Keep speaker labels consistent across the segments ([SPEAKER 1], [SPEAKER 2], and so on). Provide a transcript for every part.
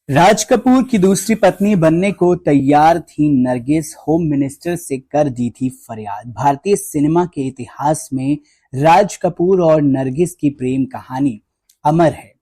[SPEAKER 1] राज कपूर की दूसरी पत्नी बनने को तैयार थी नरगिस, होम मिनिस्टर से कर दी थी फरियाद। भारतीय सिनेमा के इतिहास में राज कपूर और नरगिस की प्रेम कहानी अमर है।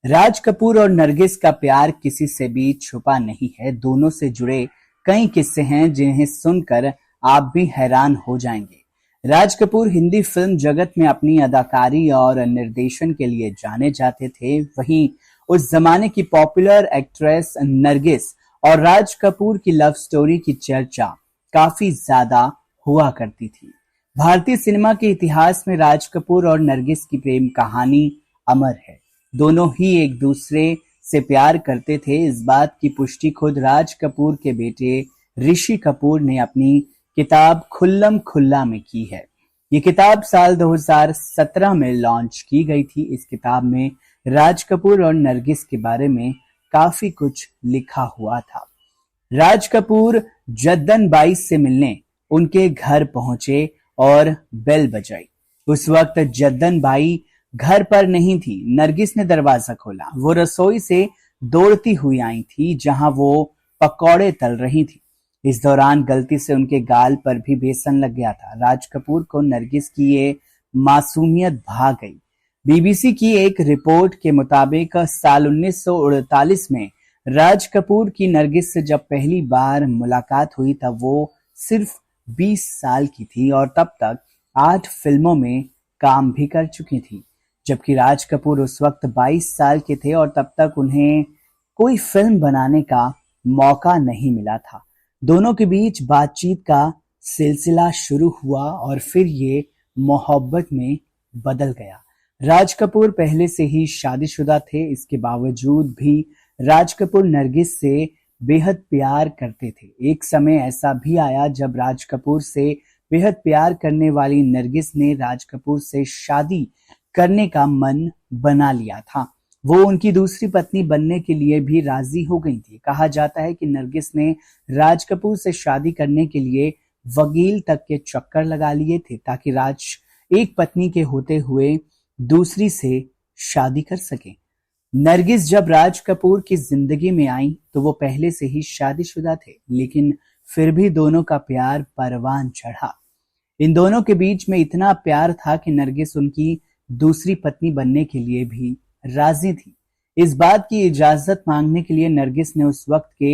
[SPEAKER 1] राज कपूर और नरगिस का प्यार किसी से भी छुपा नहीं है। दोनों से जुड़े कई किस्से हैं जिन्हें सुनकर आप भी हैरान हो जाएंगे। राज कपूर हिंदी फिल्म जगत में अपनी अदाकारी और निर्देशन के लिए जाने जाते थे। वहीं उस जमाने की पॉपुलर एक्ट्रेस नरगिस और राज कपूर की लव स्टोरी की चर्चा काफी ज्यादा हुआ करती थी। भारतीय सिनेमा के इतिहास में राज कपूर और नरगिस की प्रेम कहानी अमर है। दोनों ही एक दूसरे से प्यार करते थे। इस बात की पुष्टि खुद राज कपूर के बेटे ऋषि कपूर ने अपनी किताब खुल्लम खुल्ला में की है। ये किताब साल 2017 में लॉन्च की गई थी। इस किताब में राज कपूर और नरगिस के बारे में काफी कुछ लिखा हुआ था। राज कपूर जद्दन बाई से मिलने उनके घर पहुंचे और बेल बजाई। उस वक्त जद्दन बाई घर पर नहीं थी। नरगिस ने दरवाजा खोला। वो रसोई से दौड़ती हुई आई थी जहां वो पकौड़े तल रही थी। इस दौरान गलती से उनके गाल पर भी बेसन लग गया था। राज कपूर को नरगिस की ये मासूमियत भा गई। बीबीसी की एक रिपोर्ट के मुताबिक साल 1948 में राज कपूर की नरगिस से जब पहली बार मुलाकात हुई तब वो सिर्फ 20 साल की थी और तब तक 8 फिल्मों में काम भी कर चुकी थी, जबकि राज कपूर उस वक्त 22 साल के थे और तब तक उन्हें कोई फिल्म बनाने का मौका नहीं मिला था। दोनों के बीच बातचीत का सिलसिला शुरू हुआ और फिर ये मोहब्बत में बदल गया। राज कपूर पहले से ही शादीशुदा थे। इसके बावजूद भी राज कपूर नरगिस से बेहद प्यार करते थे। एक समय ऐसा भी आया जब राज कपूर से बेहद प्यार करने वाली नरगिस ने राज कपूर से शादी करने का मन बना लिया था। वो उनकी दूसरी पत्नी बनने के लिए भी राजी हो गई थी। कहा जाता है कि नरगिस ने राज कपूर से शादी करने के लिए वकील तक के चक्कर लगा लिए थे ताकि राज एक पत्नी के होते हुए दूसरी से शादी कर सके। नरगिस जब राज कपूर की जिंदगी में आई तो वो पहले से ही शादीशुदा थे, लेकिन फिर भी दोनों का प्यार परवान चढ़ा। इन दोनों के बीच में इतना प्यार था कि नरगिस उनकी दूसरी पत्नी बनने के लिए भी राजी थी। इस बात की इजाजत मांगने के लिए नरगिस ने उस वक्त के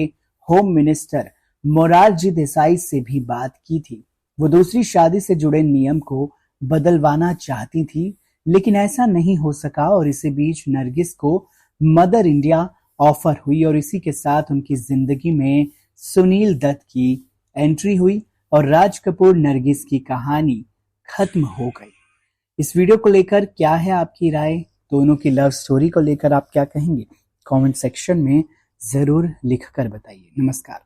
[SPEAKER 1] होम मिनिस्टर मोरारजी देसाई से भी बात की थी। वो दूसरी शादी से जुड़े नियम को बदलवाना चाहती थी, लेकिन ऐसा नहीं हो सका और इसी बीच नरगिस को मदर इंडिया ऑफर हुई और इसी के साथ उनकी जिंदगी में सुनील दत्त की एंट्री हुई और राज कपूर नरगिस की कहानी खत्म हो गई। इस वीडियो को लेकर क्या है आपकी राय? दोनों की लव स्टोरी को लेकर आप क्या कहेंगे? कमेंट सेक्शन में जरूर लिखकर बताइए। नमस्कार।